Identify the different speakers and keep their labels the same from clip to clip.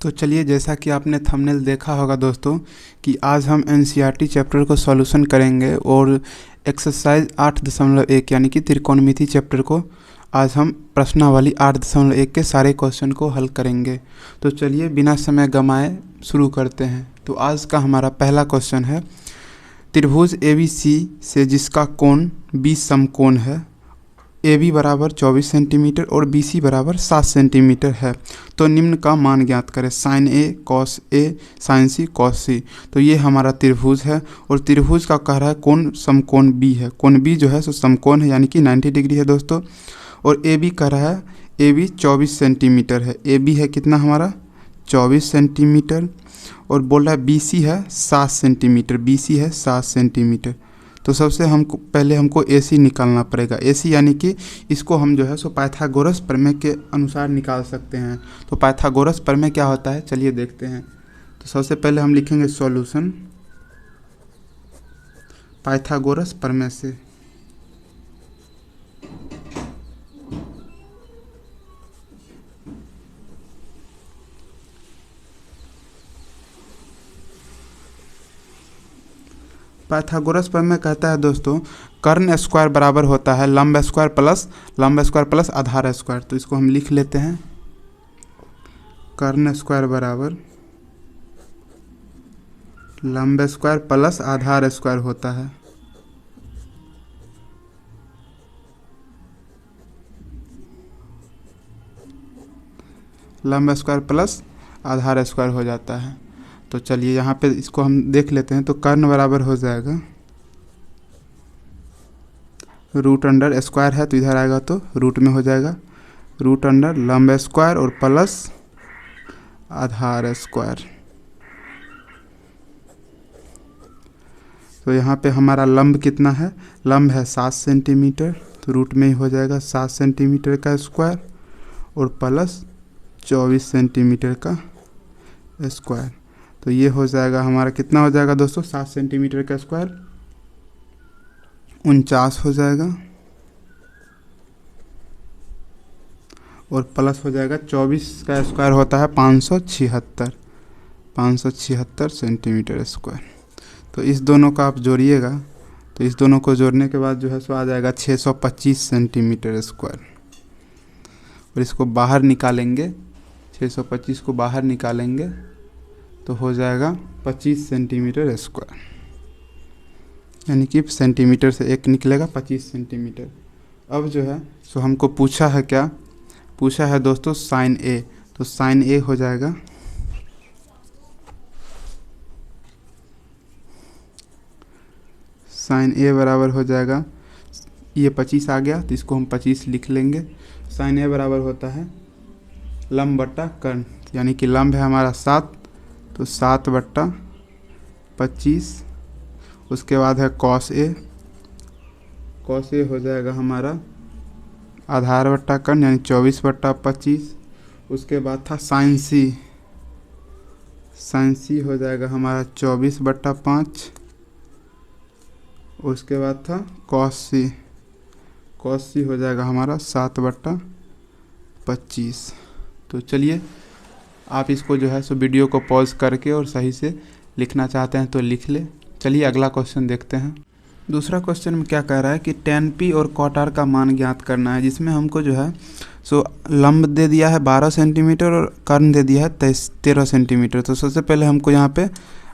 Speaker 1: तो चलिए, जैसा कि आपने थंबनेल देखा होगा दोस्तों कि आज हम एनसीईआरटी चैप्टर को सॉल्यूशन करेंगे और एक्सरसाइज 8.1 यानी कि त्रिकोणमिति चैप्टर को आज हम प्रश्नावली 8.1 के सारे क्वेश्चन को हल करेंगे। तो चलिए बिना समय गंवाए शुरू करते हैं। तो आज का हमारा पहला क्वेश्चन है, त्रिभुज ABC से जिसका कोण 20 समकोण है, AB बराबर 24 सेंटीमीटर और BC बराबर 7 सेंटीमीटर है, तो निम्न का मान ज्ञात करें। Sine A cos A sine C cos C। तो ये हमारा त्रिभुज है और त्रिभुज का कह रहा है कोण समकोण B है। कोण B जो है सो समकोण है यानी कि 90 डिग्री है दोस्तों। और AB कह रहा है AB 24 सेंटीमीटर है। AB है कितना हमारा 24 सेंटीमीटर और बोल रहा है BC है 7 सेंटीमीटर। BC है 7 सेंटीमीटर। तो सबसे पहले हमको AC निकालना पड़ेगा। AC यानी कि इसको हम जो है सो पाइथागोरस प्रमेय के अनुसार निकाल सकते हैं। तो पाइथागोरस प्रमेय क्या होता है चलिए देखते हैं। तो सबसे पहले हम लिखेंगे सॉल्यूशन पाइथागोरस प्रमेय से। पाइथागोरस प्रमेय कहता है दोस्तों, कर्ण स्क्वायर बराबर होता है लंब स्क्वायर प्लस आधार स्क्वायर। तो इसको हम लिख लेते हैं, कर्ण स्क्वायर बराबर लंब स्क्वायर प्लस आधार स्क्वायर होता है। लंब स्क्वायर प्लस आधार स्क्वायर हो जाता है। तो चलिए यहाँ पे इसको हम देख लेते हैं। तो कर्ण बराबर हो जाएगा रूट अंडर स्क्वायर है तो इधर आएगा तो रूट में हो जाएगा रूट अंडर लंब स्क्वायर और प्लस आधार स्क्वायर। तो यहाँ पे हमारा लंब कितना है, लंब है 7 सेंटीमीटर, तो रूट में ही हो जाएगा 7 सेंटीमीटर का स्क्वायर और प्लस 24 सेंटीमीटर का स्क्वायर। तो ये हो जाएगा हमारा कितना हो जाएगा दोस्तों, 7 सेंटीमीटर का स्क्वायर 49 हो जाएगा और प्लस हो जाएगा 24 का स्क्वायर होता है 576 सेंटीमीटर स्क्वायर। तो इस दोनों का आप जोड़िएगा, तो इस दोनों को जोड़ने के बाद जो है सो आ जाएगा 625 सेंटीमीटर स्क्वायर। और इसको बाहर निकालेंगे, 625 को बाहर निकालेंगे तो हो जाएगा 25 सेंटीमीटर स्क्वायर, यानी कि सेंटीमीटर से एक निकलेगा 25 सेंटीमीटर। अब जो है सो हमको पूछा है क्या, पूछा है दोस्तों साइन A। तो साइन A हो जाएगा साइन A बराबर हो जाएगा, ये 25 आ गया तो इसको हम 25 लिख लेंगे। साइन A बराबर होता है लंब बट्टा कर्ण, यानी कि लंब है हमारा 7 तो 7/25। उसके बाद है कॉस A। कॉस A हो जाएगा हमारा आधार बट्टा कर्ण यानी 24/25। उसके बाद था साइन C। साइन C हो जाएगा हमारा 24/5। उसके बाद था कॉस C। कॉस C हो जाएगा हमारा 7/25। तो चलिए आप इसको जो है सो वीडियो को पॉज करके और सही से लिखना चाहते हैं तो लिख ले। चलिए अगला क्वेश्चन देखते हैं। दूसरा क्वेश्चन में क्या कह रहा है कि tan P और cot R का मान ज्ञात करना है, जिसमें हमको जो है सो लंब दे दिया है 12 सेंटीमीटर और कर्ण दे दिया है 13 सेंटीमीटर। तो सबसे पहले हमको यहाँ पे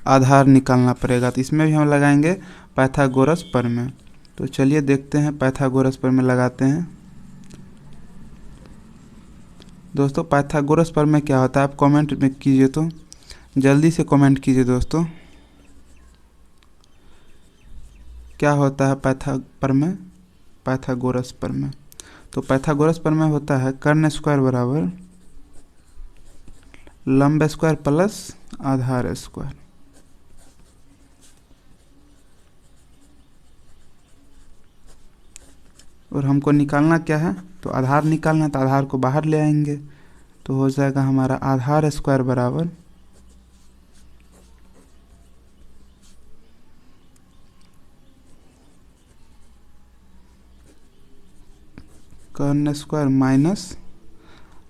Speaker 1: आधार निकालना पड़ेगा। तो इसमें भी हम लगाएंगे पाइथागोरस प्रमेय। तो चलिए देखते हैं, पाइथागोरस प्रमेय लगाते हैं। दोस्तों पाइथागोरस प्रमेय क्या होता है आप कमेंट में कीजिए, तो जल्दी से कमेंट कीजिए दोस्तों, क्या होता है पाइथागोरस प्रमेय। तो पाइथागोरस प्रमेय होता है कर्ण स्क्वायर बराबर लंब स्क्वायर प्लस आधार स्क्वायर। और हमको निकालना क्या है, तो आधार निकालना है, तो आधार को बाहर ले आएंगे तो हो जाएगा हमारा आधार स्क्वायर बराबर कर्ण स्क्वायर माइनस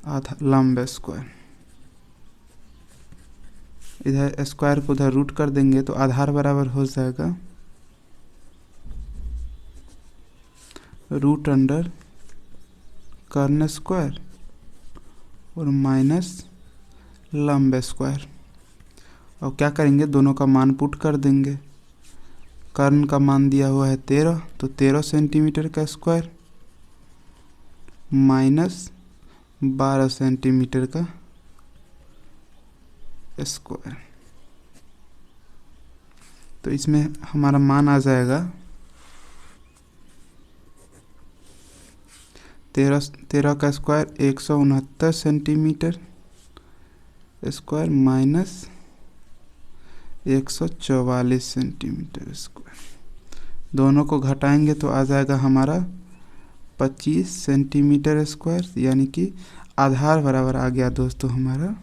Speaker 1: आधा लंब स्क्वायर। इधर स्क्वायर को उधर रूट कर देंगे तो आधार बराबर हो जाएगा रूट अंडर कर्ण स्क्वायर और माइनस लंब स्क्वायर। और क्या करेंगे, दोनों का मान पुट कर देंगे। कर्ण का मान दिया हुआ है 13, तो 13 सेंटीमीटर का स्क्वायर माइनस 12 सेंटीमीटर का स्क्वायर। तो इसमें हमारा मान आ जाएगा 13 का square 169 centimetre square minus 144 centimetre square. दोनों को घटाएंगे तो आ जाएगा हमारा 25 सेंटीमीटर स्क्वायर, यानी कि आधार बराबर आ गया दोस्तों हमारा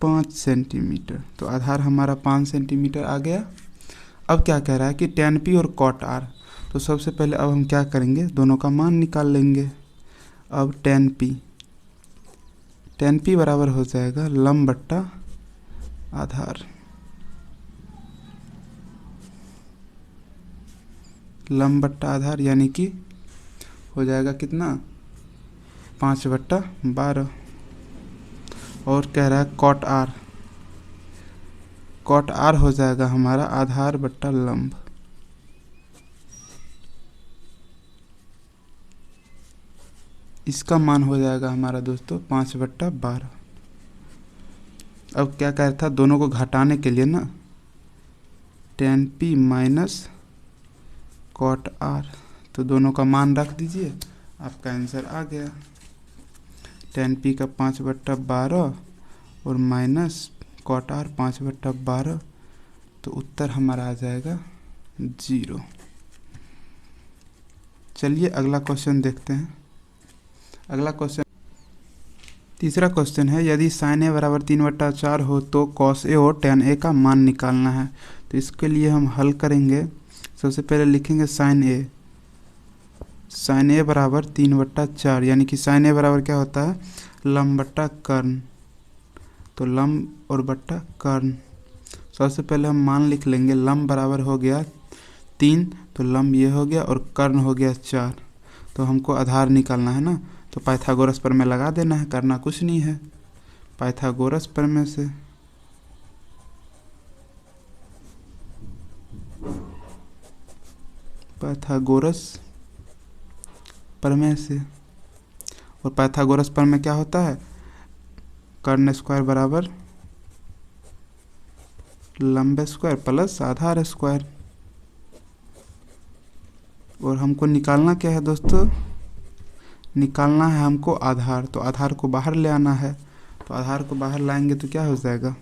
Speaker 1: 5 सेंटीमीटर। तो आधार हमारा 5 सेंटीमीटर आ गया। अब क्या कह रहा है कि tan p और cot r। तो सबसे पहले अब हम क्या करेंगे, दोनों का मान निकाल लेंगे। अब tan p बराबर हो जाएगा लंब बट्टा आधार। लंब बट्टा आधार यानी कि हो जाएगा कितना, 5/12। और कह रहा है cot r हो जाएगा हमारा आधार बट्टा लंब। इसका मान हो जाएगा हमारा दोस्तों 5/12। अब क्या कह रहा था, दोनों को घटाने के लिए ना, tan p minus cot r। तो दोनों का मान रख दीजिए, आपका आंसर आ गया। tan p का 5/12 और माइनस cot r 5/12। तो उत्तर हमारा आ जाएगा 0। चलिए अगला क्वेश्चन देखते हैं। अगला क्वेश्चन, तीसरा क्वेश्चन है, यदि sin a बराबर 3/4 हो तो cos a और tan a का मान निकालना है। तो इसके लिए हम हल करेंगे। सबसे पहले लिखेंगे sin a बराबर 3/4, यानी कि sin a बराबर क्या होता है, लंब बट्टा कर्ण। तो लंब और बट्टा कर्ण। सबसे पहले हम मान लिख लेंगे। लंब बराबर हो गया 3, तो लंब ये हो गया और कर्ण हो गया 4। तो हमको आधार निकालना है ना, तो पाइथागोरस प्रमेय लगा देना है, करना कुछ नहीं है। पाइथागोरस प्रमेय से और पाइथागोरस प्रमेय क्या होता है, कर्ण स्क्वायर बराबर लंब स्क्वायर प्लस आधार स्क्वायर। और हमको निकालना क्या है दोस्तों, निकालना है हमको आधार। तो आधार को बाहर ले आना है। तो आधार को बाहर लाएंगे तो क्या हो जाएगा,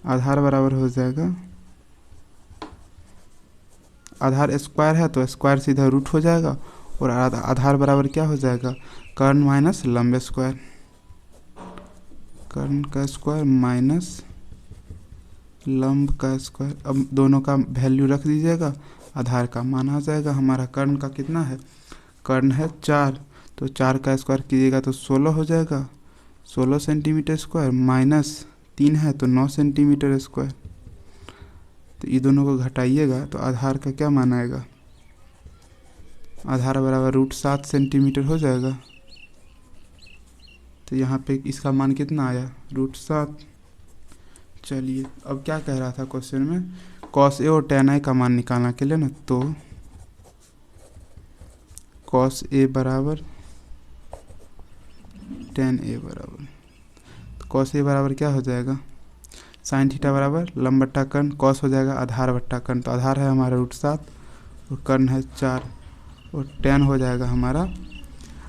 Speaker 1: आधार बराबर हो जाएगा, आधार स्क्वायर है तो स्क्वायर सीधा रूट हो जाएगा। और आधार बराबर क्या हो जाएगा, कर्ण माइनस लंब स्क्वायर। कर्ण का स्क्वायर माइनस लंब का स्क्वायर। अब दोनों का वैल्यू रख दीजिएगा, आधार का मान आ जाएगा हमारा। कर्ण का कितना है, कर्ण है 4, तो 4 का स्क्वायर कीजिएगा तो 16 हो जाएगा, 16 सेंटीमीटर स्क्वायर माइनस 3 है तो 9 सेंटीमीटर स्क्वायर। तो ये दोनों को घटाइएगा तो आधार का क्या मान आएगा, आधार बराबर √7 सेंटीमीटर हो जाएगा। तो यहाँ पे इसका मान कितना आया, √7। चलिए अब क्या कह रहा था क्वेश्चन में, cos a और tan a का मान निकालना के लिए ना, तो cos a बराबर tan a बराबर, तो cos a बराबर क्या हो जाएगा, sin थीटा बराबर लंब बट्टा कर्ण, cos हो जाएगा आधार बट्टा कर्ण। तो आधार है हमारा √7 और कर्ण है 4, और tan हो जाएगा हमारा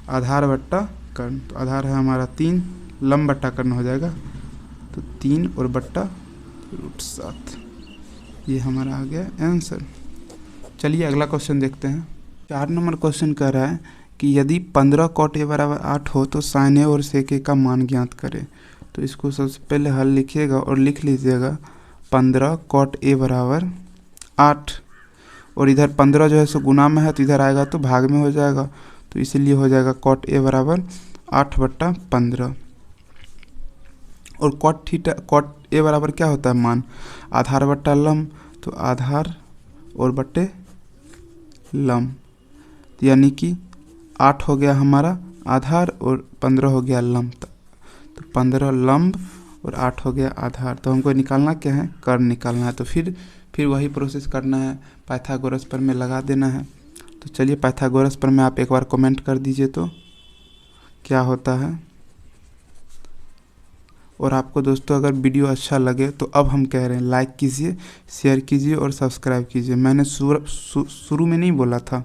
Speaker 1: आधार बट्टा कर्ण। तो आधार है हमारा 3, लंब बट्टा कर्ण हो जाएगा, तो 3 और बट्टा √7। ये हमारा आ गया आंसर। चलिए अगला क्वेश्चन देखते हैं। 4 नंबर क्वेश्चन कह रहा है कि यदि 15 cot a बराबर 8 हो तो sin a और sec a का मान ज्ञात करें। तो इसको सबसे पहले हल लिखिएगा और लिख लीजिएगा 15 cot a बराबर 8, और इधर 15 जो है सो गुना में है तो इधर आएगा तो भाग में हो जाएगा, तो इसीलिए हो जाएगा cot a बराबर 8/15। और कॉट थीटा कॉट ए बराबर क्या होता है मान, आधार बट्टा लंब, तो आधार और बट्टे लंब, यानी कि 8 हो गया हमारा आधार और 15 हो गया लंब, तो 15 लंब और 8 हो गया आधार। तो हमको निकालना क्या है, कर्ण निकालना है। तो फिर वही प्रोसेस करना है, पाइथागोरस पर में लगा देना है। तो चलिए पाइथागोरस पर में आप एक बार कमेंट कर दीजिए तो क्या होता है। और आपको दोस्तों अगर वीडियो अच्छा लगे तो अब हम कह रहे हैं लाइक कीजिए, शेयर कीजिए और सब्सक्राइब कीजिए। मैंने शुरू में नहीं बोला था,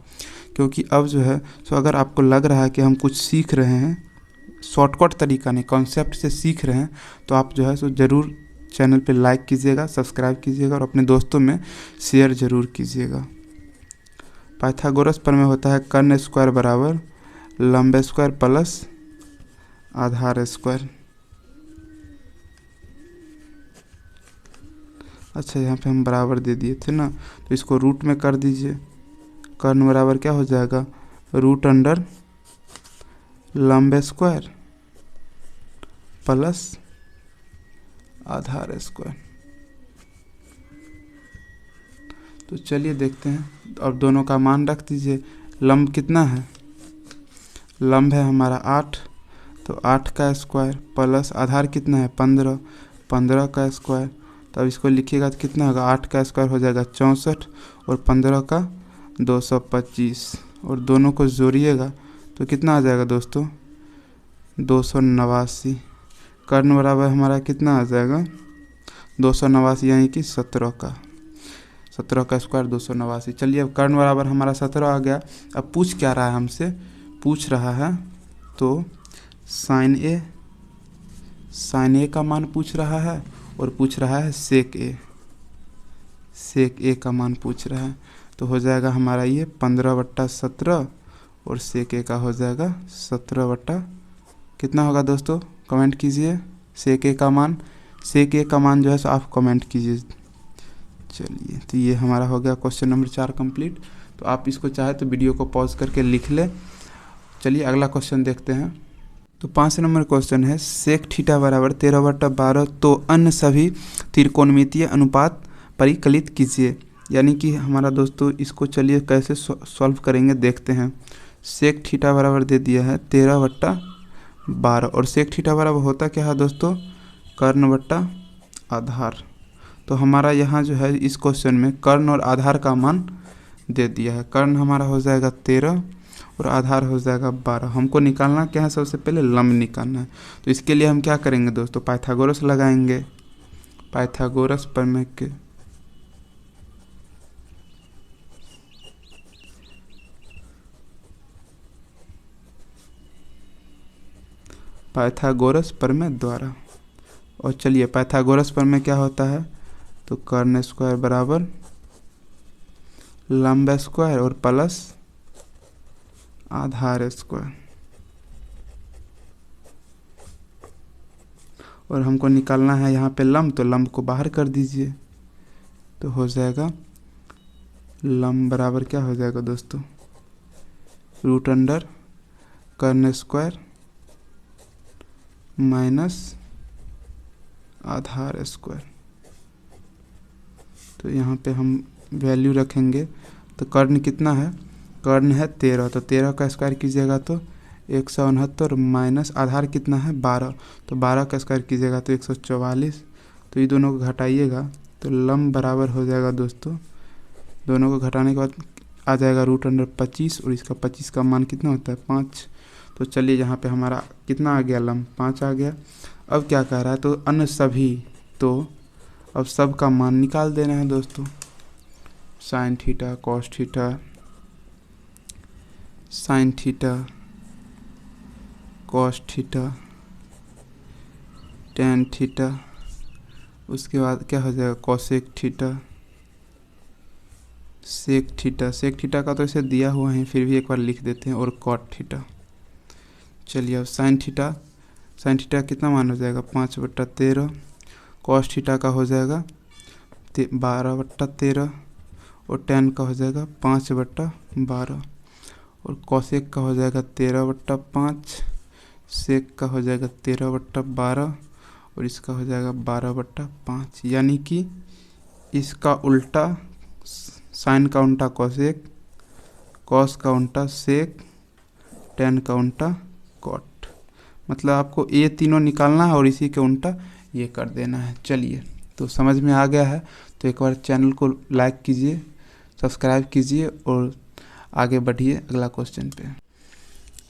Speaker 1: क्योंकि अब जो है सो अगर आपको लग रहा है कि हम कुछ सीख रहे हैं, शॉर्टकट तरीका नहीं कॉन्सेप्ट से सीख रहे हैं, तो आप जो है सो ज़रूर चैनल पे लाइक कीजिएगा, सब्सक्राइब कीजिएगा और अपने दोस्तों में शेयर ज़रूर कीजिएगा। पाइथागोरस पर में होता है कर्ण स्क्वायर बराबर लंब स्क्वायर प्लस आधार स्क्वायर। अच्छा, यहाँ पे हम बराबर दे दिए थे ना, तो इसको रूट में कर दीजिए। कर्ण बराबर क्या हो जाएगा, रूट अंडर लंब स्क्वायर प्लस आधार स्क्वायर। तो चलिए देखते हैं, अब दोनों का मान रख दीजिए। लंब कितना है, लंब है हमारा 8, तो 8 का स्क्वायर प्लस आधार कितना है 15, 15 का स्क्वायर। तो अब इसको लिखिएगा तो कितना होगा, 8 का स्क्वायर हो जाएगा 64 और 15 का 225, और दोनों को जोड़िएगा तो कितना आ जाएगा दोस्तों 289। कर्ण बराबर हमारा कितना आ जाएगा 289, यानी कि 17 का स्क्वायर 289। चलिए अब कर्ण बराबर हमारा 17 आ गया। अब पूछ क्या रहा है हमसे, पूछ रहा है तो साइन ए का मान पूछ रहा है और पूछ रहा है सेक ए का मान पूछ रहा है। तो हो जाएगा हमारा ये 15/17 और सेक ए का हो जाएगा 17 कितना होगा दोस्तों, कमेंट कीजिए। सेक ए का मान जो है सो आप कमेंट कीजिए। चलिए, तो ये हमारा हो गया क्वेश्चन नंबर 4 कंप्लीट। तो आप इसको चाहे तो वीडियो को पॉज करके लिख ले। चलिए अगला क्वेश्चन देखते हैं। तो 5 नंबर क्वेश्चन है सेक थीटा बराबर 13/12, तो अन्य सभी त्रिकोणमितीय अनुपात परिकलित कीजिए। यानी कि हमारा दोस्तों इसको चलिए कैसे सॉल्व करेंगे देखते हैं। सेक थीटा बराबर दे दिया है 13/12 और सेक थीटा बराबर होता क्या है दोस्तों, कर्ण बट्टा आधार। तो हमारा यहाँ जो है इस क्वेश्चन में कर्ण और आधार का मान दे दिया है। कर्ण हमारा हो जाएगा 13 और आधार हो जाएगा 12। हमको निकालना क्या है, सबसे पहले लंब निकालना है। तो इसके लिए हम क्या करेंगे दोस्तों, पाइथागोरस लगाएंगे। पाइथागोरस प्रमेय के पाइथागोरस प्रमेय द्वारा। और चलिए पाइथागोरस प्रमेय क्या होता है, तो कर्ण स्क्वायर बराबर लंब स्क्वायर और प्लस आधार स्क्वायर। और हमको निकालना है यहाँ पे लंब, तो लंब को बाहर कर दीजिए। तो हो जाएगा लंब बराबर क्या हो जाएगा दोस्तों, रूट अंडर कर्ण स्क्वायर माइनस आधार स्क्वायर। तो यहाँ पे हम वैल्यू रखेंगे। तो कर्ण कितना है, कर्ण है 13, तो 13 का स्क्वायर कीजिएगा तो 169 माइनस आधार कितना है 12, तो 12 का स्क्वायर कीजिएगा तो 144। तो ये दोनों को घटाइएगा तो लंब बराबर हो जाएगा दोस्तों, दोनों को घटाने के बाद आ जाएगा रूट अंडर 25 और इसका 25 का मान कितना होता है 5। तो चलिए यहाँ पे हमारा कितना आ गया, लंब 5 आ गया। अब क्या कह रहा है, तो अन्य सभी, तो अब सब का मान निकाल देना है दोस्तों। Sine theta, cos theta, sine theta, cos theta, tan theta, उसके बाद क्या हो जाएगा cosec theta, sec theta. Sec theta का तो इसे दिया हुआ है, फिर भी एक बार लिख देते हैं, और कॉट थीटा। चलिए अब साइन थीटा कितना मान हो जाएगा 5/13। कॉस थीटा का हो जाएगा 12/13 और टेन का हो जाएगा 5/12 और कॉसेक का हो जाएगा 13/5, सेक का हो जाएगा 13/12 और इसका हो जाएगा 12/5, यानी कि इसका उल्टा साइन का उल्टा कॉसेक, कॉस का उल्टा सेक, टेन का उल्टा कॉट। मतलब आपको ये तीनों निकालना है और इसी के उल्टा ये कर देना है। चलिए, तो समझ में आ गया है तो एक बार चैनल को लाइक कीजिए, सब्सक्राइब कीजिए और आगे बढ़िए अगला क्वेश्चन पे।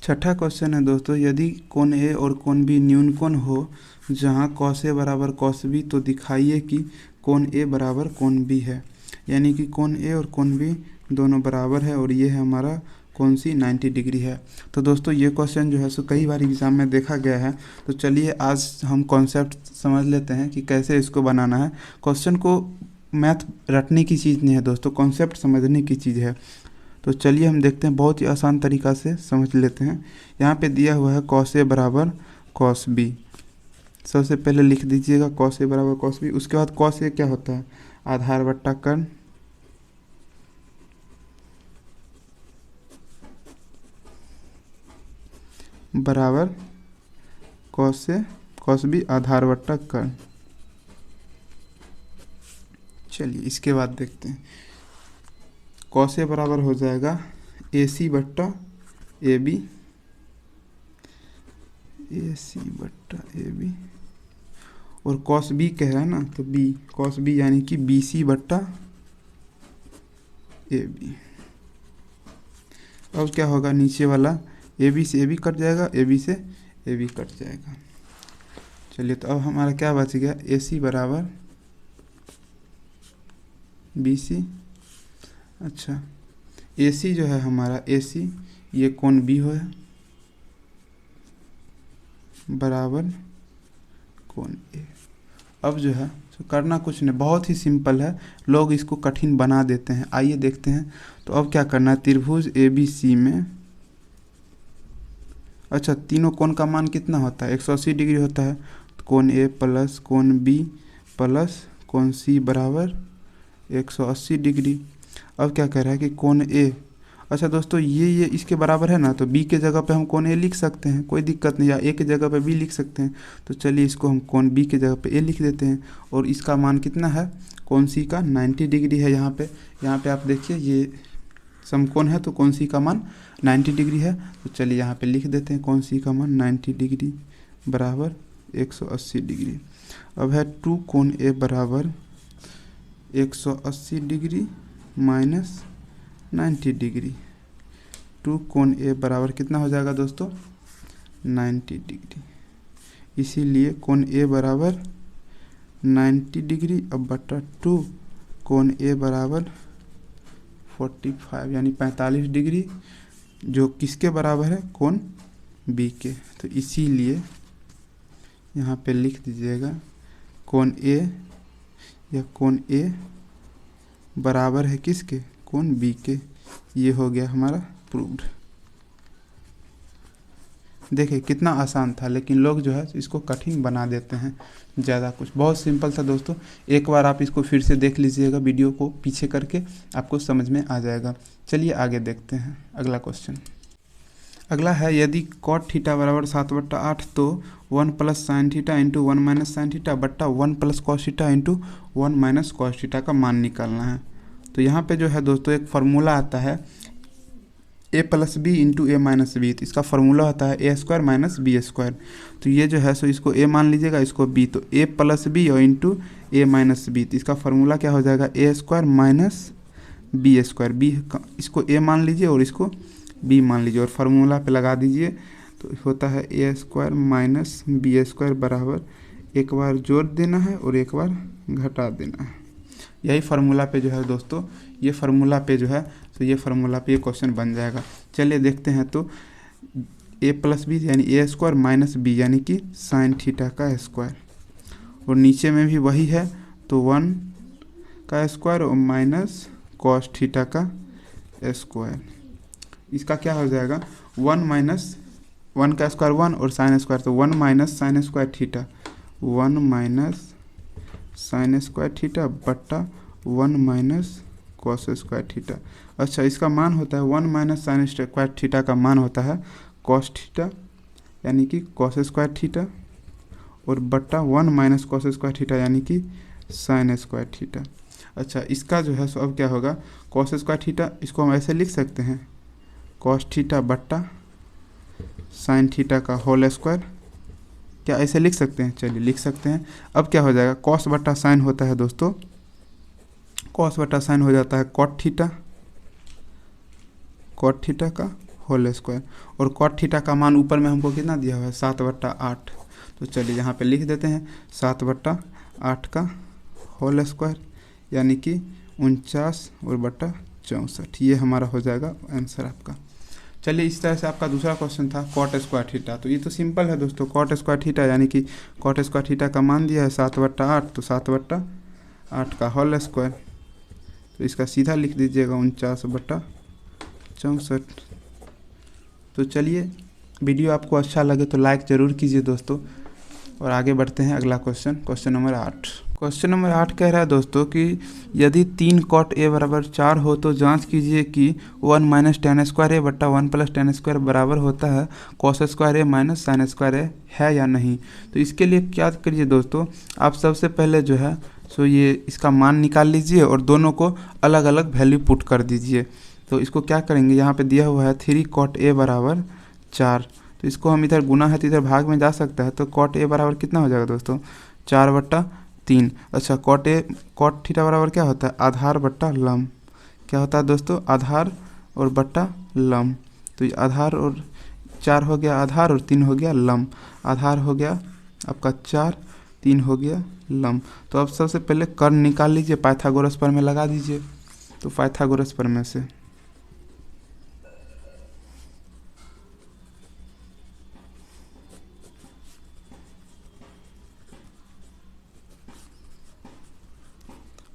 Speaker 1: छठा क्वेश्चन है दोस्तों, यदि कोण ए और कोण बी न्यून कोण हो जहां कॉस ए बराबर कॉस बी, तो दिखाइए कि कोण ए बराबर कोण बी है। यानी कि कोण ए और कोण बी दोनों बराबर है और ये है हमारा कौन सी 90 डिग्री है। तो दोस्तों ये क्वेश्चन जो है सो कई बार एग्जाम में देखा गया है। तो चलिए आज हम कॉन्सेप्ट समझ लेते हैं कि कैसे इसको बनाना है। क्वेश्चन को मैथ रटने की चीज़ नहीं है दोस्तों, कॉन्सेप्ट समझने की चीज़ है। तो चलिए हम देखते हैं, बहुत ही आसान तरीक़ा से समझ लेते हैं। यहाँ पे दिया हुआ है कॉस ए बराबर कॉस बी। सबसे पहले लिख दीजिएगा कॉस ए बराबर कॉस बी। उसके बाद कॉस ए क्या होता है, आधार बट्टा कर्ण, बराबर कॉस ए कॉस बी आधार बट्टा कर्ण। चलिए इसके बाद देखते हैं, कॉस ए बराबर हो जाएगा ए सी बट्टा ए बी, ए सी बट्टा ए बी, और कॉस बी कह रहा है ना, तो बी कॉस बी यानी कि बी सी बट्टा ए बी। अब क्या होगा, नीचे वाला ए बी से ए बी कट जाएगा, ए बी से ए बी कट जाएगा। चलिए तो अब हमारा क्या बच गया, ए सी बराबर बी सी। अच्छा, ए सी जो है हमारा ए सी, ये कोण बी हो है बराबर कोण ए। अब जो है तो करना कुछ नहीं, बहुत ही सिंपल है, लोग इसको कठिन बना देते हैं। आइए देखते हैं। तो अब क्या करना है, त्रिभुज ए बी सी में, अच्छा तीनों कोण का मान कितना होता है, 180 डिग्री होता है। तो कोण ए प्लस कोण बी प्लस कोण सी बराबर 180 डिग्री। अब क्या कह रहा है कि कोण ए, अच्छा दोस्तों ये इसके बराबर है ना, तो बी के जगह पे हम कोण ए लिख सकते हैं, कोई दिक्कत नहीं, या ए के जगह पे बी लिख सकते हैं। तो चलिए इसको हम कोण बी के जगह पे ए लिख देते हैं। और इसका मान कितना है, कोण सी का 90 डिग्री है। यहाँ पे आप देखिए ये समकोण है, तो कोण सी का मान 90 डिग्री है। तो चलिए यहाँ पे लिख देते हैं कोण सी का मान 90 डिग्री बराबर 180 डिग्री। अब है 2 कोण ए बराबर 180 डिग्री माइनस 90 डिग्री। 2 कोण ए बराबर कितना हो जाएगा दोस्तों, 90 डिग्री। इसीलिए कोण ए बराबर 90 डिग्री अब बटा 2 कोण ए बराबर 45 यानी 45 डिग्री, जो किसके बराबर है, कोण बी के। तो इसीलिए यहाँ पे लिख दीजिएगा कोण ए, या कोण ए बराबर है किसके, कोण बी के। ये हो गया हमारा प्रूव्ड। देखिए कितना आसान था, लेकिन लोग जो है इसको कठिन बना देते हैं ज़्यादा कुछ। बहुत सिंपल था दोस्तों, एक बार आप इसको फिर से देख लीजिएगा, वीडियो को पीछे करके आपको समझ में आ जाएगा। चलिए आगे देखते हैं अगला क्वेश्चन। अगला है, यदि कॉट थीटा बराबर 7/8 तो 1 plus sine theta into 1 minus sine theta बट्टा 1 plus cos theta into 1 minus cos theta का मान निकालना है। तो यहाँ पे जो है दोस्तों एक फार्मूला आता है ए plus B into a minus b. तो इसका फार्मूला होता है ए स्क्वायर माइनस बी स्क्वायर। तो ये जो है सो इसको ए मान लीजिएगा, इसको बी। तो ए प्लस बी और इंटू ए माइनस बी, तो इसका फार्मूला क्या हो जाएगा, a square minus b square. B इसको ए मान लीजिए और इसको बी मान लीजिए और फार्मूला पे लगा दीजिए। तो होता है ए स्क्वायर माइनस बी स्क्वायर बराबर, एक बार जोड़ देना है और एक बार घटा देना है। यही फार्मूला पे जो है दोस्तों, ये फार्मूला पे जो है तो ये फार्मूला पे ये क्वेश्चन बन जाएगा। चलिए देखते हैं। तो ए प्लस बी यानी ए स्क्वायर माइनस बी यानी कि साइन थीटा का स्क्वायर, और नीचे में भी वही है, तो 1 का स्क्वायर और माइनस कॉस थीटा का स्क्वायर। इसका क्या हो जाएगा, 1 माइनस 1 का स्क्वायर 1 और साइन स्क्वायर, तो 1 minus sine square theta, 1 minus sine square theta बट्टा 1 माइनस कॉस स्क्वायर थीटा। अच्छा, इसका मान होता है 1 माइनस साइन स्क्वायर थीटा का मान होता है कॉस थीटा यानी कि कॉस स्क्वायर थीटा, और बट्टा 1 माइनस कॉस स्क्वायर थीटा यानी कि साइन स्क्वायर थीटा। अच्छा, इसका जो है सो अब क्या होगा, कॉस स्क्वायर थीटा इसको हम ऐसे लिख सकते हैं, कॉस थीटा बट्टा साइन थीटा का होल स्क्वायर। क्या ऐसे लिख सकते हैं? चलिए लिख सकते हैं। अब क्या हो जाएगा, कॉस बट्टा साइन होता है दोस्तों, कॉस बट्टा साइन हो जाता है कॉट थीटा, कॉट थीटा का होल स्क्वायर। और कॉट थीटा का मान ऊपर में हमको कितना दिया हुआ है, 7/8। तो चलिए यहाँ पे लिख देते हैं 7/8 का होल स्क्वायर यानी कि 49 और बट्टा 64। ये हमारा हो जाएगा आंसर आपका। चलिए, इस तरह से आपका दूसरा क्वेश्चन था कॉट स्क्वायर थीटा। तो ये तो सिंपल है दोस्तों, कॉट स्क्वायर थीटा यानी कि कॉट स्क्वायर थीटा का मान दिया है 7/8, तो 7/8 का होल स्क्वायर। तो इसका सीधा लिख दीजिएगा 49/64। तो चलिए, वीडियो आपको अच्छा लगे तो लाइक ज़रूर कीजिए दोस्तों। और आगे बढ़ते हैं अगला question, question number 8। Question number 8 कह रहा है दोस्तों कि यदि 3 कॉट ए बराबर 4 हो तो जांच कीजिए कि 1 माइनस टेन स्क्वायर ए बट्टा 1 प्लस टेन स्क्वायर बराबर होता है कॉस स्क्वायर ए माइनस साइन स्क्वायर ए है या नहीं। तो इसके लिए क्या करिए दोस्तों, आप सबसे पहले जो है सो ये इसका मान निकाल लीजिए और दोनों को अलग अलग वैल्यू पुट कर दीजिए। तो इसको क्या करेंगे, यहाँ पे दिया हुआ है 3 कॉट ए बराबर 4, तो इसको हम इधर गुना है तो इधर भाग में जा सकता है। तो कॉट ए बराबर कितना हो जाएगा दोस्तों, 4/3। अच्छा, कॉट थीटा बराबर क्या होता है, आधार बट्टा लम। क्या होता है दोस्तों, आधार और बट्टा लम। तो ये आधार और 4 हो गया आधार और 3 हो गया लम। आधार हो गया आपका 4, 3 हो गया लम। तो अब सबसे पहले कर्ण निकाल लीजिए, पाइथागोरस प्रमेय लगा दीजिए। तो पाइथागोरस प्रमेय से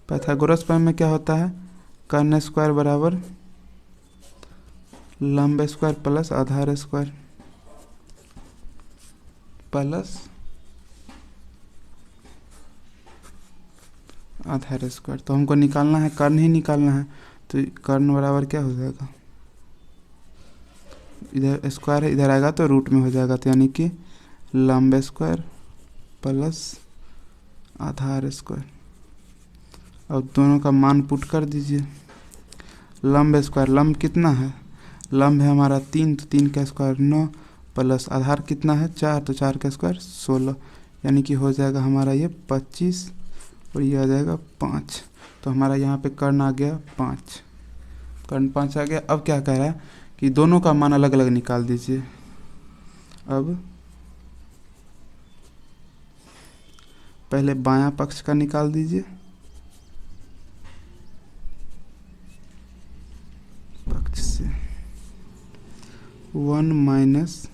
Speaker 1: पाइथागोरस प्रमेय में क्या होता है, कर्ण स्क्वायर बराबर लंब स्क्वायर प्लस आधार स्क्वायर प्लस आधार स्क्वायर। तो हमको निकालना है, कर्ण ही निकालना है। तो कर्ण बराबर क्या हो जाएगा, इधर स्क्वायर है इधर आएगा तो रूट में हो जाएगा। तो यानी कि लंब स्क्वायर प्लस आधार स्क्वायर। अब दोनों का मान पुट कर दीजिए। लंब स्क्वायर, लंब कितना है, लंब है हमारा 3, तो 3 का स्क्वायर 9 प्लस आधार कितना है 4, तो 4 का स्क्वायर 16, यानी कि हो जाएगा हमारा ये 25 और ये आ जाएगा 5। तो हमारा यहाँ पे कर्ण आ गया 5, कर्ण 5 आ गया। अब क्या कह रहा है कि दोनों का मान अलग अलग निकाल दीजिए। अब पहले बायां पक्ष का निकाल दीजिए, पक्ष से 1 माइनस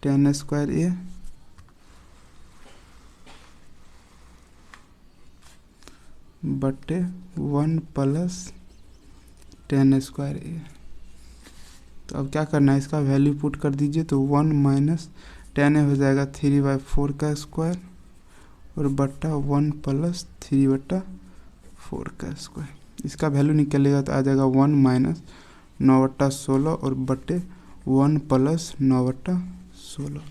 Speaker 1: टेन स्क्वायर ए बटे 1 प्लस टेन स्क्वायर ए। तो अब क्या करना है, इसका वैल्यू पुट कर दीजिए। तो 1 माइनस टेन ए हो जाएगा 3/4 का स्क्वायर और बट्टा 1 प्लस 3/4 का स्क्वायर। इसका वैल्यू निकलेगा तो आ जाएगा 1 माइनस 9/16 और बटे 1 प्लस 9/16।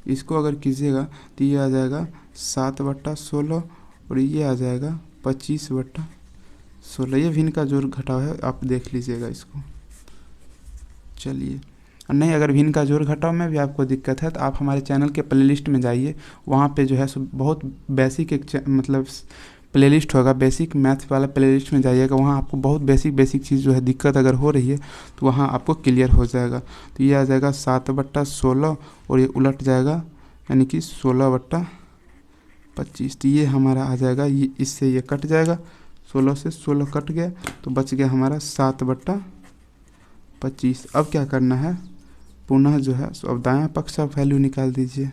Speaker 1: इसको अगर कीजिएगा तो ये आ जाएगा 7/16 और ये आ जाएगा 25/16। ये भी इनका जोड़ घटाव है, आप देख लीजिएगा इसको। चलिए, नहीं अगर भिन्न का जोड़ घटाव में भी आपको दिक्कत है तो आप हमारे चैनल के प्लेलिस्ट में जाइए, वहाँ पे जो है सो बहुत बेसिक एक मतलब प्लेलिस्ट होगा, बेसिक मैथ वाला प्लेलिस्ट में जाइएगा। वहाँ आपको बहुत बेसिक चीज़ जो है दिक्कत अगर हो रही है तो वहाँ आपको क्लियर हो जाएगा। तो ये आ जाएगा 7/16 और ये उलट जाएगा यानी कि 16/25। तो ये हमारा आ जाएगा, ये इससे ये कट जाएगा, 16 से 16 कट गया तो बच गया हमारा 7/25। अब क्या करना है, पुनः जो है सो अब दायां पक्ष का वैल्यू निकाल दीजिए।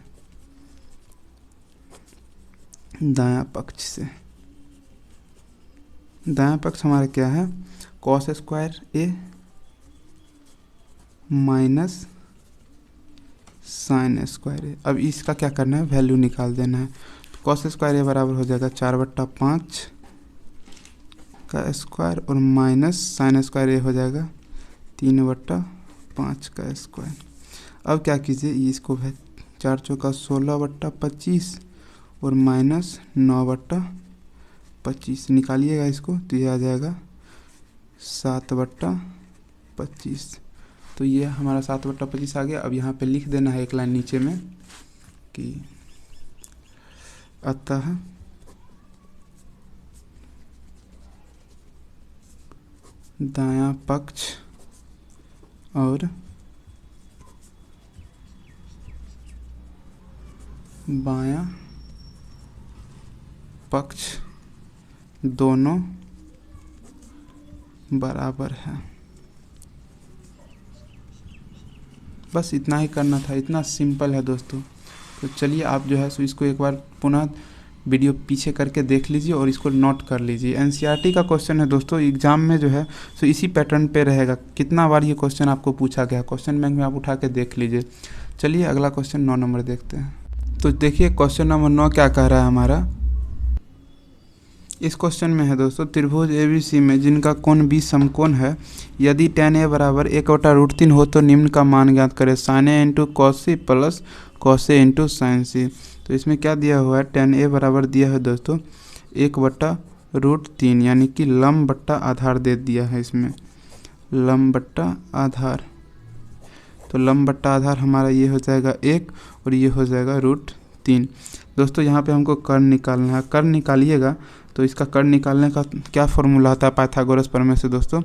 Speaker 1: दायां पक्ष से दायां पक्ष हमारा क्या है, कॉस स्क्वायर ए माइनस साइन स्क्वायर ए। अब इसका क्या करना है, वैल्यू निकाल देना है। तो कॉस स्क्वायर ए बराबर हो जाएगा 4/5 का स्क्वायर और माइनस साइन स्क्वायर ए हो जाएगा 3/5 का स्क्वायर। अब क्या कीजिए, इसको 4 चौका 16/25 और माइनस 9/25 निकालिएगा इसको तो ये आ जाएगा 7/25। तो ये हमारा 7/25 आ गया। अब यहाँ पे लिख देना है एक लाइन नीचे में कि अतः दायां पक्ष और बायां पक्ष दोनों बराबर है। बस इतना ही करना था, इतना सिंपल है दोस्तों। तो चलिए आप जो है सो इसको एक बार पुनः वीडियो पीछे करके देख लीजिए और इसको नोट कर लीजिए। एनसीईआरटी का क्वेश्चन है दोस्तों, एग्जाम में जो है सो इसी पैटर्न पे रहेगा। कितना बार ये क्वेश्चन आपको पूछा गया, क्वेश्चन बैंक में आप उठा के देख लीजिए। चलिए अगला क्वेश्चन 9 नंबर देखते हैं। तो देखिए क्वेश्चन नंबर 9 क्या कह रहा है हमारा। इस क्वेश्चन में है दोस्तों, त्रिभुज ABC में जिनका कोण B समकोण है, यदि tan A बराबर 1/√3 हो तो निम्न का मान ज्ञात करें। sin A into cos C plus cos A into sin C। तो इसमें क्या दिया हुआ है, tan A बराबर दिया है दोस्तों 1/√3 यानी कि लंब बट्टा आधार दे दिया है इसमें, लंब बट्टा आधार। तो लंब बट्टा आधार हमारा ये हो जाएगा 1 और ये हो जाएगा √3। दोस्तों यहाँ पे हमको कर्ण निकालना है। कर्ण निकालिएगा तो इसका कर्ण निकालने का क्या फॉर्मूला होता है पाइथागोरस प्रमेय से दोस्तों।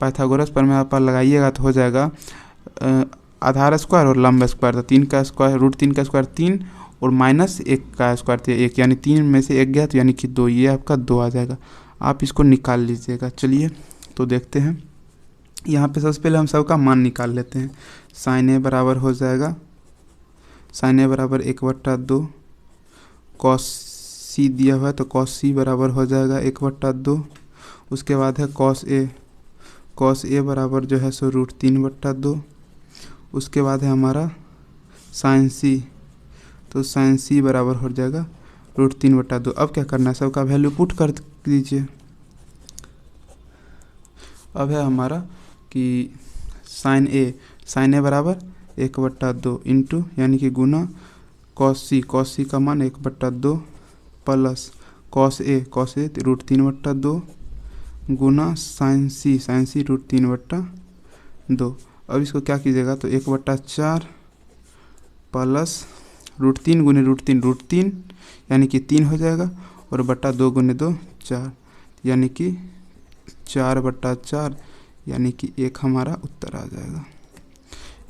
Speaker 1: पाइथागोरस प्रमेय आप लगाइएगा तो हो जाएगा आधार स्क्वायर और लंब स्क्वायर। तो 3 का स्क्वायर √3 का स्क्वायर 3 और माइनस 1 का स्क्वायर तो 1, यानी 3 में से 1 गया तो यानी कि 2, ये आपका 2 आ जाएगा। आप इसको निकाल लीजिएगा। चलिए तो देखते हैं। यहाँ पे सबसे पहले हम सबका मान निकाल लेते हैं। sin A बराबर हो जाएगा, sin A बराबर 1/2, cos C दिया हुआ है तो cos C बराबर हो जाएगा 1/2। उसके बाद है cos A बराबर जो है सो √3/2। उसके बाद है हमारा sin C, तो sin C बराबर हो जाएगा √3/2। अब क्या करना है, सबका वैल्यू पुट कर दीजिए। अब है हमारा कि sin A बराबर 1/2 इंटू यानी कि गुना cos C का मान 1/2 plus cos A √3/2 Guna sin C √3/2। अब इसको क्या कीजिएगा तो 1/4 प्लस √3 गुने √3 यानी कि 3 हो जाएगा और बट्टा 2 गुने 2 4 यानी कि 4/4 यानी कि 1 हमारा उत्तर आ जाएगा।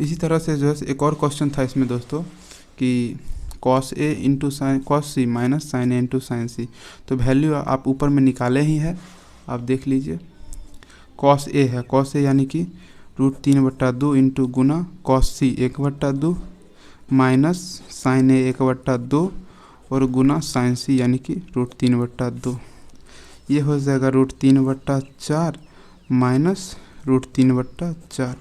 Speaker 1: इसी तरह से जो है एक और क्वेश्चन था इसमें दोस्तों कि cos A into cos C minus sin A into sin C। तो वैल्यू आप ऊपर में निकाले ही है, आप देख लीजिए। cos A है, cos A यानी कि √3/2 into Guna cos C 1/2 minus sin A 1/2 और गुना sin C यानी कि √3/2। ये हो जाएगा √3/4 माइनस √3/4।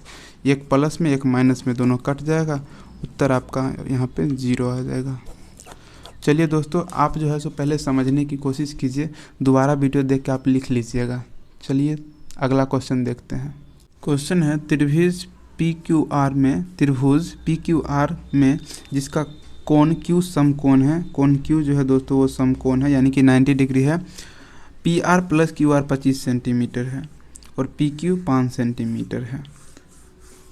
Speaker 1: एक प्लस में एक माइनस में दोनों कट जाएगा, उत्तर आपका यहाँ पे 0 आ जाएगा। चलिए दोस्तों आप जो है सो पहले समझने की कोशिश कीजिए, दोबारा वीडियो देख के आप लिख लीजिएगा। चलिए अगला क्वेश्चन देखते हैं। क्वेश्चन है त्रिभुज PQR में जिसका कोण Q समकोण है, कोण Q जो है दोस्तों वो समकोण है यानी कि 90 डिग्री है। PR प्लस QR 25 सेंटीमीटर है और PQ 5 सेंटीमीटर है।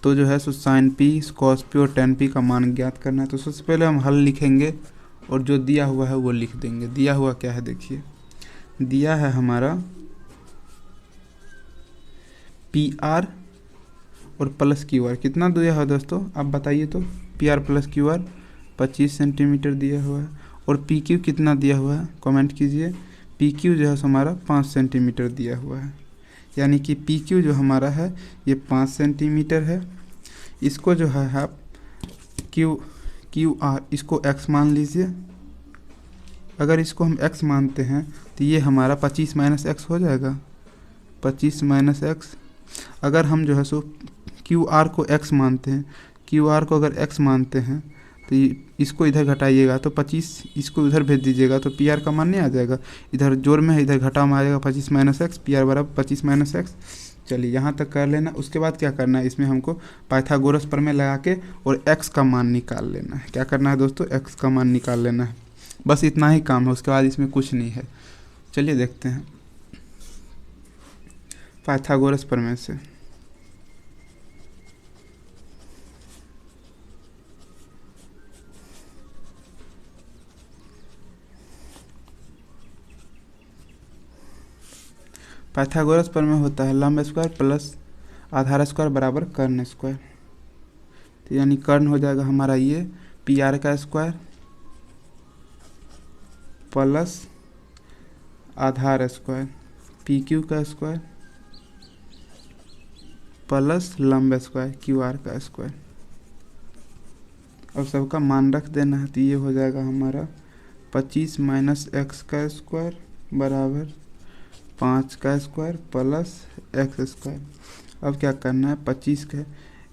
Speaker 1: तो जो है सो sin P cos P और tan P का मान ज्ञात करना है। तो सबसे पहले हम हल लिखेंगे और जो दिया हुआ है वो लिख देंगे। दिया हुआ क्या है देखिए, दिया है हमारा PR और प्लस QR। कितना दिया है दोस्तों आप बताइए तो। PR प्लस QR 25 सेंटीमीटर दिया हुआ है और PQ कितना दिया हुआ है कमेंट कीजिए। PQ जो है हमारा 5 सेंटीमीटर दिया हुआ है, यानी कि PQ जो हमारा है ये 5 सेंटीमीटर है। इसको जो है आप QR इसको x मान लीजिए। अगर इसको हम x मानते हैं तो ये हमारा 25 माइनस x हो जाएगा, 25 माइनस x। अगर हम जो है सो QR को x मानते हैं, QR को अगर x मानते हैं तो इसको इधर घटाइएगा तो 25 इसको उधर भेज दीजिएगा तो PR का मान नहीं आ जाएगा। इधर जोड़ में है, इधर घटा में आ जाएगा 25 माइनस एक्स, PR बराबर 25 माइनस एक्स। चलिए यहाँ तक कर लेना। उसके बाद क्या करना है, इसमें हमको पाइथागोरस प्रमेय लगा के और x का मान निकाल लेना है। क्या करना है दोस्तों, x का मान निकाल लेना है। बस इतना ही काम है, उसके बाद इसमें कुछ नहीं है। चलिए देखते हैं पाइथागोरस प्रमेय से। पाइथागोरस प्रमेय होता है लंब स्क्वायर प्लस आधार स्क्वायर बराबर कर्ण स्क्वायर। तो यानी कर्ण हो जाएगा हमारा ये पी आर का स्क्वायर प्लस आधार स्क्वायर पी क्यू का स्क्वायर प्लस लंब स्क्वायर क्यू आर का स्क्वायर। अब सबका मान रख देना है। तो ये हो जाएगा हमारा 25 माइनस एक्स का स्क्वायर बराबर 5 का स्क्वायर प्लस एक्स स्क्वायर। अब क्या करना है, 25 का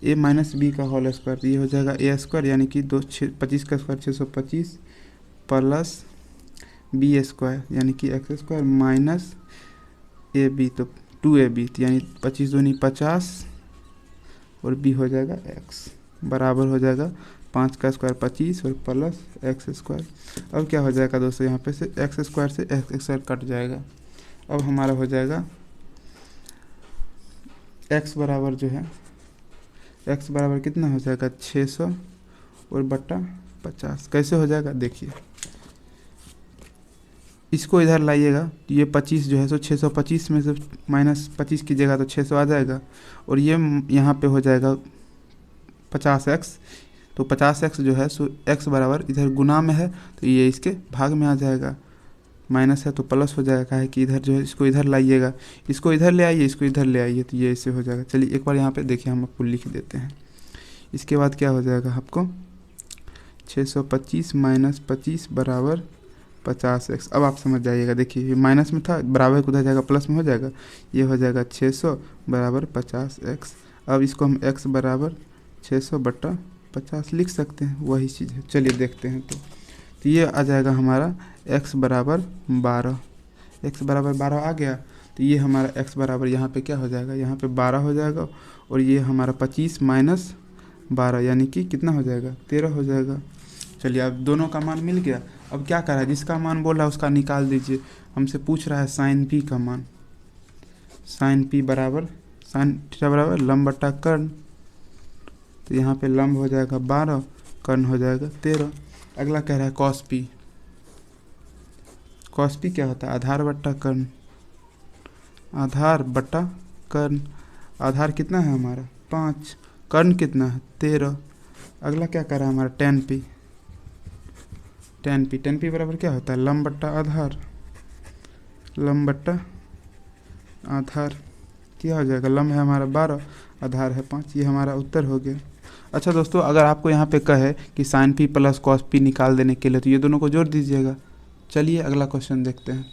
Speaker 1: ए माइनस बी का होल स्क्वायर। ये हो जाएगा ए स्क्वायर यानी कि 25 का स्क्वायर 625 प्लस बी स्क्वायर यानी कि X square minus A B तो 2ab यानी 25 दूनी 50 और b हो जाएगा x बराबर हो जाएगा 5 का स्क्वायर 25 और प्लस एक्स स्क्वायर। अब क्या हो जाएगा दोस्तों, यहाँ पे से एक्स स्क्वायर से एक्स स्क्वायर कट जाएगा। अब हमारा हो जाएगा x बराबर जो है x बराबर कितना हो जाएगा 600 और बट्टा 50। कैसे हो जाएगा देखिए, इसको इधर लाइएगा तो ये 25 जो है सो 625 में से माइनस 25 कीजिएगा तो 600 आ जाएगा। और ये यहाँ पे हो जाएगा 50x। तो 50x जो है सो x बराबर इधर गुना में है तो ये इसके भाग में आ जाएगा। माइनस है तो प्लस हो जाएगा, है कि इधर जो है इसको इधर लाइएगा, इसको इधर ले आइए, इसको इधर ले आइए तो ये ऐसे हो जाएगा। चलिए एक बार यहाँ पे देखिए हम आपको लिख देते हैं। इसके बाद क्या हो जाएगा आपको 625 माइनस 25 बराबर 50x। अब आप समझ जाइएगा, देखिए ये माइनस में था, बराबर उधर जाएगा प्लस में हो जाएगा। ये हो जाएगा 600 बराबर 50x। अब इसको हम x बराबर 600 बट्टा 50 लिख सकते हैं, वही चीज़ है। चलिए देखते हैं। तो ये आ जाएगा हमारा x बराबर 12। x बराबर 12 आ गया तो ये हमारा x बराबर यहाँ पे क्या हो जाएगा, यहाँ पे 12 हो जाएगा। और ये हमारा 25 माइनस 12 यानी कि कितना हो जाएगा 13 हो जाएगा। चलिए अब दोनों का मान मिल गया। अब क्या करा है, जिसका मान बोल रहा है उसका निकाल दीजिए। हमसे पूछ रहा है साइन p का मान। साइन p बराबर साइन थीटा बराबर लंब बट्टा कर्ण। तो यहाँ पे लंब हो जाएगा 12, कर्ण हो जाएगा 13। अगला कह रहा है कॉस p। कॉस p क्या होता है, आधार बट्टा कर्ण। आधार बट्टा कर्ण। आधार कितना है हमारा 5, कर्ण कितना है 13। अगला क्या कर रहा है हमारा tan p। tan p बराबर क्या होता है लंब बट्टा आधार। लंब बट्टा आधार क्या हो जाएगा, लंब है हमारा 12, आधार है 5। ये हमारा उत्तर हो गया। अच्छा दोस्तों, अगर आपको यहाँ पे कहे कि sine p plus cos p निकाल देने के लिए तो ये दोनों को जोड़ दीजिएगा। चलिए अगला क्वेश्चन देखते हैं।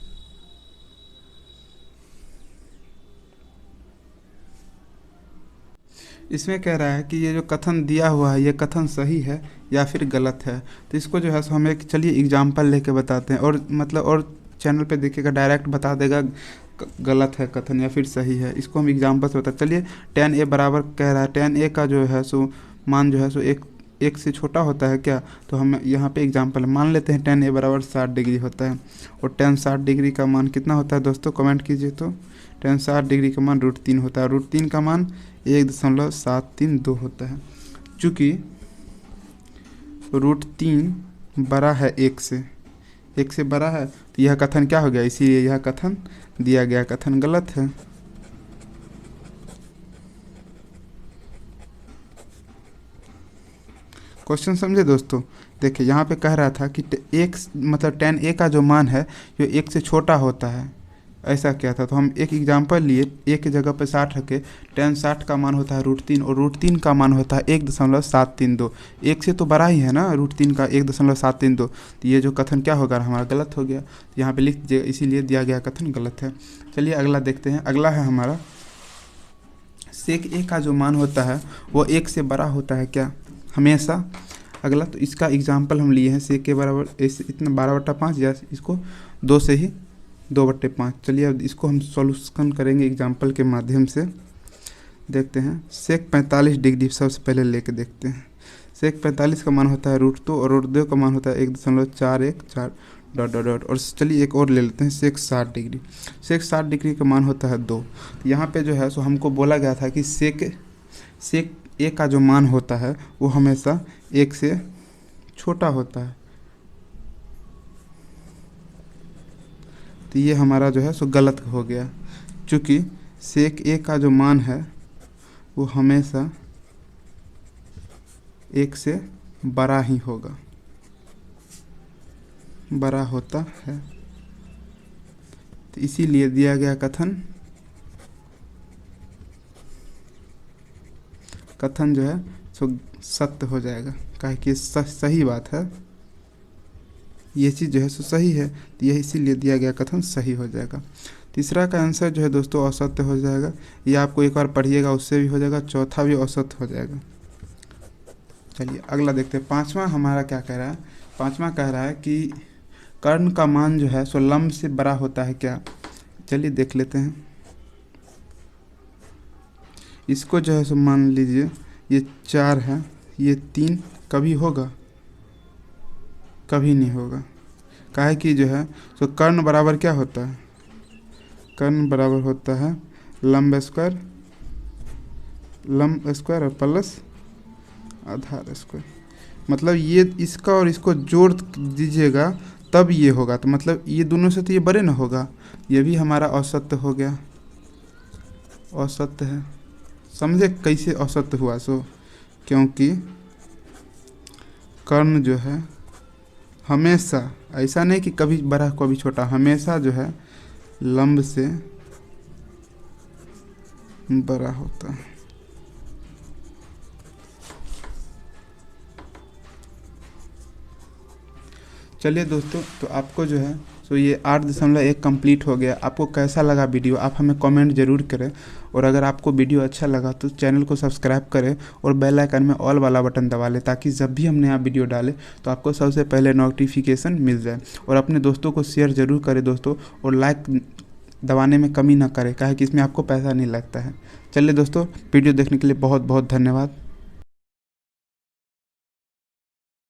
Speaker 1: इसमें कह रहा है कि ये जो कथन दिया हुआ है ये कथन सही है या फिर गलत है। तो इसको जो है सो हम एक चलिए एग्जाम्पल लेके बताते हैं, और मतलब और चैनल पे देखिएगा डायरेक्ट बता देगा गलत है कथन या फिर सही है। इसको हम एग्जाम्पल से बताते। चलिए tan a बराबर कह रहा है, tan a का जो है सो मान जो है सो एक से छोटा होता है क्या। तो हम यहाँ पे एग्जाम्पल मान लेते हैं tan a बराबर 60 डिग्री होता है। और tan 60 डिग्री का मान कितना होता है दोस्तों, कमेंट कीजिए। तो tan 60 डिग्री का मान √3 होता है। √3 का मान 1.732 होता है। चूँकि √3 बड़ा है 1 से बड़ा है तो यह कथन क्या हो गया, इसीलिए यह कथन दिया गया कथन गलत है। क्वेश्चन समझे दोस्तों। देखिए यहाँ पे कह रहा था कि एक मतलब tan a का जो मान है जो 1 से छोटा होता है, ऐसा क्या था। तो हम एक एग्जांपल लिए, a की जगह पे 60 रखे। tan 60 का मान होता है √3 और √3 का मान होता है 1.732। 1 से तो बड़ा ही है ना √3 का 1.732। तो ये जो कथन क्या होगा हमारा गलत हो गया। तो यहाँ पे लिख दीजिए, इसीलिए दिया गया कथन गलत है। चलिए अगला देखते हैं। अगला है हमारा sec a का जो मान होता है वो 1 से बड़ा होता है क्या हमेशा। अगला तो इसका एग्जाम्पल हम लिए हैं sec a बराबर इतना 12/5 या इसको 2 से ही 2/5। चलिए अब इसको हम सॉल्यूशन करेंगे एग्जाम्पल के माध्यम से। देखते हैं सेक 45 डिग्री सबसे पहले लेके देखते हैं। सेक 45 का मान होता है √2 और √2 का मान होता है 1.414 डॉट डॉट डॉट। और चलिए एक और ले लेते हैं सेक 60 डिग्री। सेक 60 डिग्री का मान होता है 2। यहाँ पे जो है सो हमको बोला गया था कि सेक ए का जो मान होता है वो हमेशा 1 से छोटा होता है। तो ये हमारा जो है सो गलत हो गया, क्योंकि सेक ए का जो मान है वो हमेशा 1 से बड़ा ही होगा, बड़ा होता है। तो इसीलिए दिया गया कथन जो है सो सत्य हो जाएगा, काहे कि सही बात है, ये चीज़ जो है सो सही है, तो यह इसीलिए दिया गया कथन सही हो जाएगा। तीसरा का आंसर जो है दोस्तों असत्य हो जाएगा। ये आपको एक बार पढ़िएगा उससे भी हो जाएगा। चौथा भी असत्य हो जाएगा। चलिए अगला देखते हैं। पांचवा हमारा क्या कह रहा है? पांचवा कह रहा है कि कर्ण का मान जो है सो लंब से बड़ा होता है क्या? चलिए देख लेते हैं। इसको जो है सो मान लीजिए ये 4 है, ये 3 कभी होगा? कभी नहीं होगा। काहे कि जो है सो कर्ण बराबर क्या होता है? कर्ण बराबर होता है लंब स्क्वायर और प्लस आधार स्क्वायर। मतलब ये इसका और इसको जोड़ दीजिएगा तब ये होगा। तो मतलब ये दोनों से तो ये बड़े ना होगा। ये भी हमारा असत्य हो गया, असत्य है। समझे कैसे असत्य हुआ? सो क्योंकि कर्ण जो है हमेशा, ऐसा नहीं कि कभी बड़ा कभी छोटा, हमेशा जो है लंब से बड़ा होता है। चलिए दोस्तों, तो आपको जो है सो ये 8.1 कंप्लीट हो गया। आपको कैसा लगा वीडियो आप हमें कमेंट जरूर करें। और अगर आपको वीडियो अच्छा लगा तो चैनल को सब्सक्राइब करें और बेल आइकन में ऑल वाला बटन दबा लें, ताकि जब भी हम नया वीडियो डालें तो आपको सबसे पहले नोटिफिकेशन मिल जाए। और अपने दोस्तों को शेयर जरूर करें दोस्तों, और लाइक दबाने में कमी ना करें, काहे कि इसमें आपको पैसा नहीं लगता है। चलिए दोस्तों, वीडियो देखने के लिए बहुत बहुत धन्यवाद।